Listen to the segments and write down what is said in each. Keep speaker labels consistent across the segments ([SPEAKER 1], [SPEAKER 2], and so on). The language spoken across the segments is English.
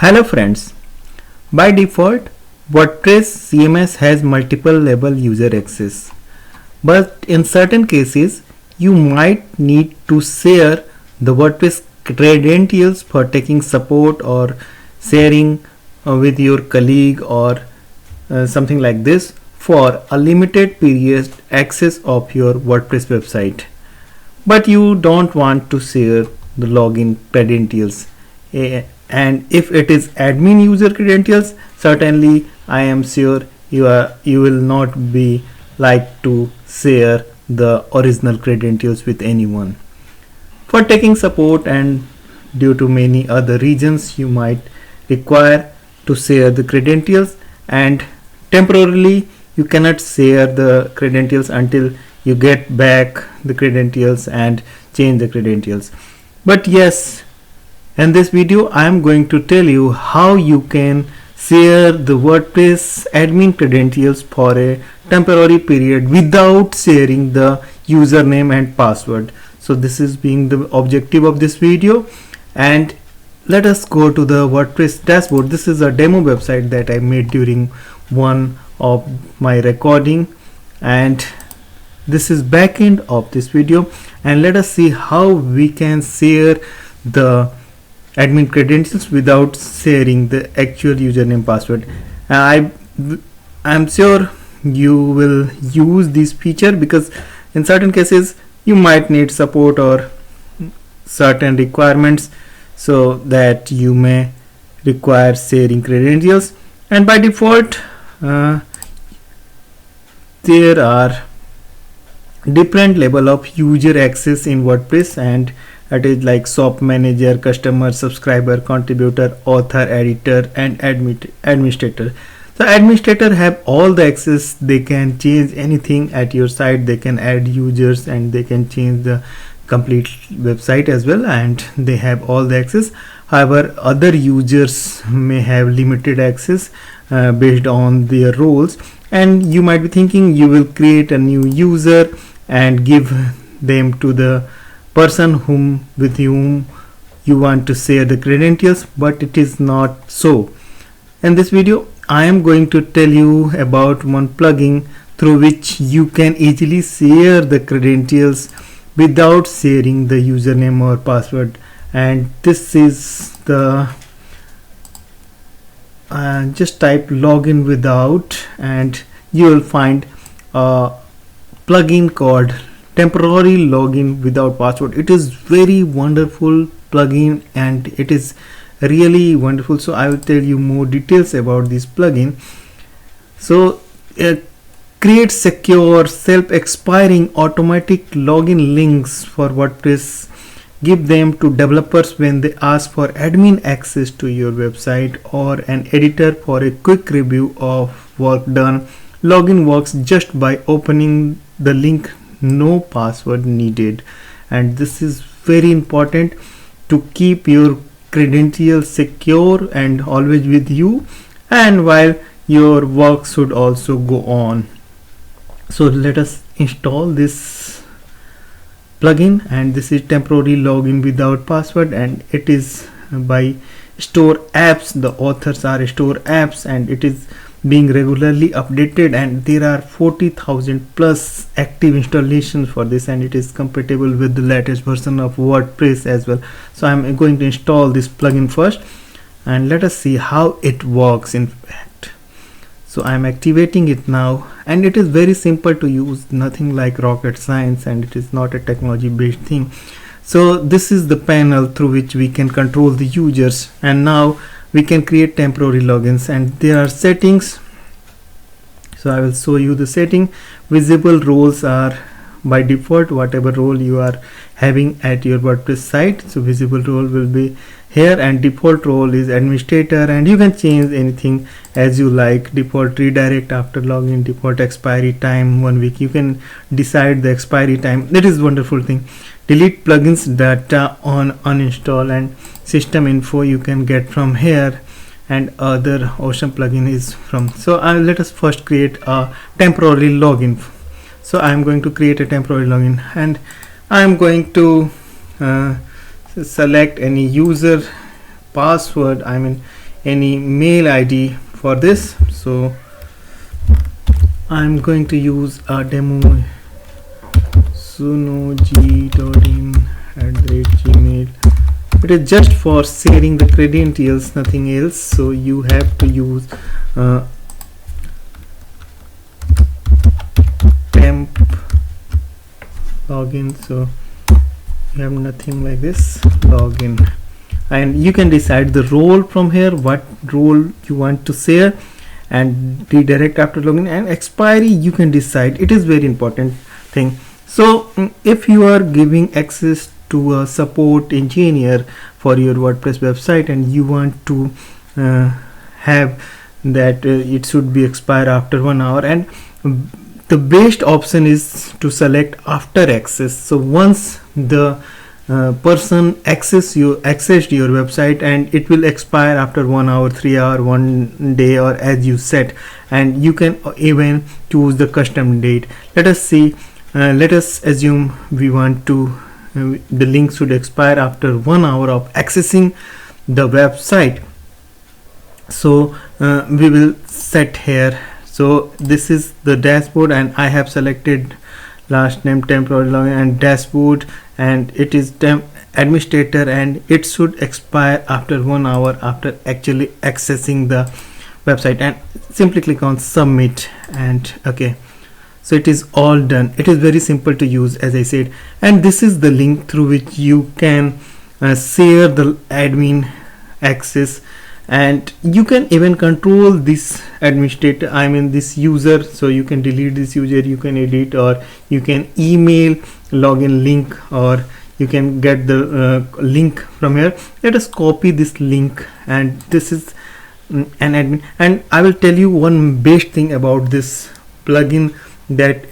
[SPEAKER 1] Hello friends. By default, WordPress CMS has multiple level user access. But in certain cases, you might need to share the WordPress credentials for taking support or sharing with your colleague or something like this for a limited period access of your WordPress website. But you don't want to share the login credentials. And if it is admin user credentials, certainly I am sure you will not be like to share the original credentials with anyone. For taking support and due to many other reasons, you might require to share the credentials, and temporarily you cannot share the credentials until you get back the credentials and change the credentials. But yes, in this video I am going to tell you how you can share the WordPress admin credentials for a temporary period without sharing the username and password. So this is being the objective of this video, and let us go to the WordPress dashboard. This is a demo website that I made during one of my recording, and this is backend of this video, and let us see how we can share the admin credentials without sharing the actual username password. I'm sure you will use this feature because in certain cases you might need support or certain requirements, so that you may require sharing credentials. And by default there are different level of user access in WordPress, and it is like shop manager, customer, subscriber, contributor, author, editor, and administrator. So administrator have all the access. They can change anything at your site. They can add users and they can change the complete website as well, and they have all the access. However, other users may have limited access based on their roles, and you might be thinking you will create a new user and give them to the person with whom you want to share the credentials, but it is not so. In this video I am going to tell you about one plugin through which you can easily share the credentials without sharing the username or password. And this is the just type login without, and you will find a plugin called temporary login without password. It is very wonderful plugin and it is really wonderful. So I will tell you more details about this plugin. So create secure self-expiring automatic login links for WordPress. Give them to developers when they ask for admin access to your website, or an editor for a quick review of work done. Login works just by opening the link, no password needed. And this is very important to keep your credentials secure and always with you, and while your work should also go on. So let us install this plugin, and this is temporary login without password, and it is by Store Apps. The authors are Store Apps, and it is being regularly updated, and there are 40,000 plus active installations for this, and it is compatible with the latest version of WordPress as well. So I'm going to install this plugin first, and let us see how it works in fact. So I'm activating it now, and it is very simple to use, nothing like rocket science, and it is not a technology based thing. So this is the panel through which we can control the users, and now we can create temporary logins, and there are settings. So I will show you the setting. Visible roles are by default whatever role you are having at your WordPress site. So visible role will be here, and default role is administrator, and you can change anything as you like. Default redirect after login, default expiry time 1 week. You can decide the expiry time. That is wonderful thing. Delete plugins data on uninstall, and system info you can get from here, and other awesome plugin is from. So let us first create a temporary login. So I am going to create a temporary login, and I am going to select any user password. I mean any mail ID for this. So I'm going to use a demo sunog.in@gmail. It is just for sharing the credentials, nothing else. So you have to use temp login. So you have nothing like this, login, and you can decide the role from here, what role you want to share, and redirect after login. And expiry you can decide. It is very important thing. So if you are giving access to a support engineer for your WordPress website and you want to have that it should be expire after 1 hour, and the best option is to select after access. So once the person accessed your website, and it will expire after 1 hour, 3 hour, 1 day, or as you set, and you can even choose the custom date. Let us see. Let us assume we want to the link should expire after 1 hour of accessing the website. So we will set here. So this is the dashboard, and I have selected last name, temporary login, and dashboard, and it is administrator, and it should expire after 1 hour after actually accessing the website. And simply click on submit, and okay, so it is all done. It is very simple to use, as I said, and this is the link through which you can share the admin access, and you can even control this administrator, I mean this user. So you can delete this user, you can edit, or you can email login link, or you can get the link from here. Let us copy this link, and this is an admin. And I will tell you one best thing about this plugin that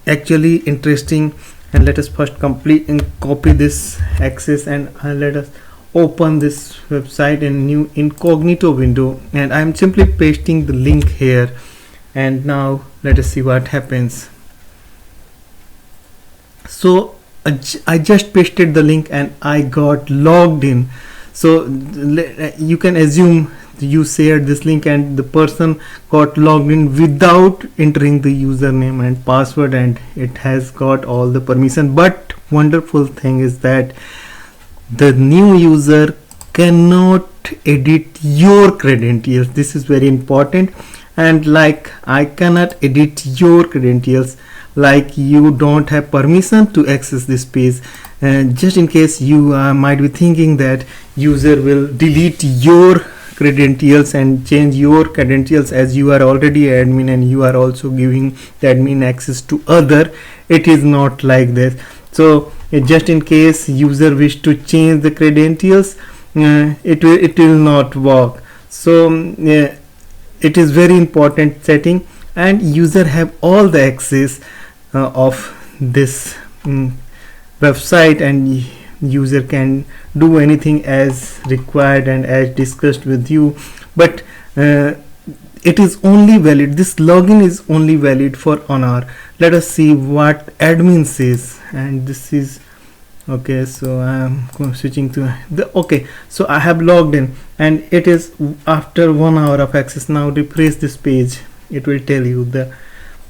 [SPEAKER 1] actually interesting. And let us first complete and copy this access, and let us open this website in new incognito window, and I'm simply pasting the link here. And now let us see what happens. So I just pasted the link and I got logged in. So you can assume you shared this link and the person got logged in without entering the username and password, and it has got all the permission. But wonderful thing is that the new user cannot edit your credentials. This is very important. And like I cannot edit your credentials, like you don't have permission to access this page. Just in case you might be thinking that user will delete your credentials and change your credentials, as you are already admin and you are also giving the admin access to other. It is not like this. So just in case user wish to change the credentials, it will not work. So it is very important setting, and user have all the access of this website, and user can do anything as required and as discussed with you. But it is only valid, this login is only valid for 1 hour. Let us see what admin says, and this is okay. So I am switching to the okay. So I have logged in, and it is after 1 hour of access. Now refresh this page, it will tell you the,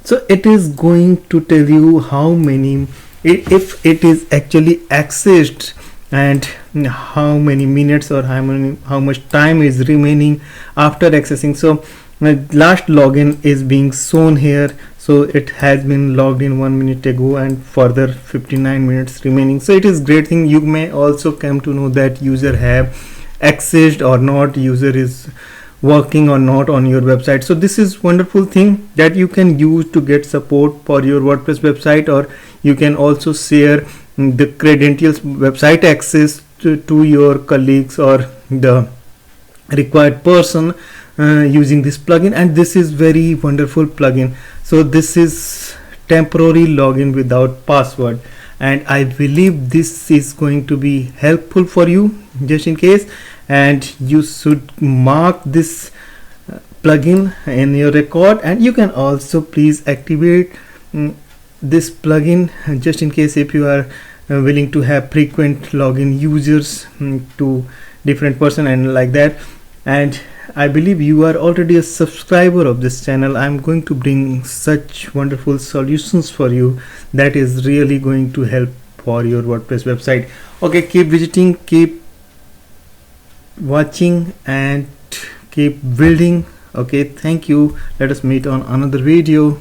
[SPEAKER 1] so it is going to tell you how many, if it is actually accessed, and how many minutes or how much time is remaining after accessing. So last login is being shown here. So it has been logged in 1 minute ago, and further 59 minutes remaining. So it is great thing. You may also come to know that user have accessed or not, user is working or not on your website. So this is wonderful thing that you can use to get support for your WordPress website, or you can also share the credentials, website access to your colleagues or the required person using this plugin. And this is very wonderful plugin. So this is temporary login without password, and I believe this is going to be helpful for you just in case, and you should mark this plugin in your record. And you can also please activate this plugin just in case if you are willing to have frequent login users to different person and like that. And I believe you are already a subscriber of this channel. I'm going to bring such wonderful solutions for you that is really going to help for your WordPress website. Okay, keep visiting, keep watching, and keep building. Okay, thank you. Let us meet on another video.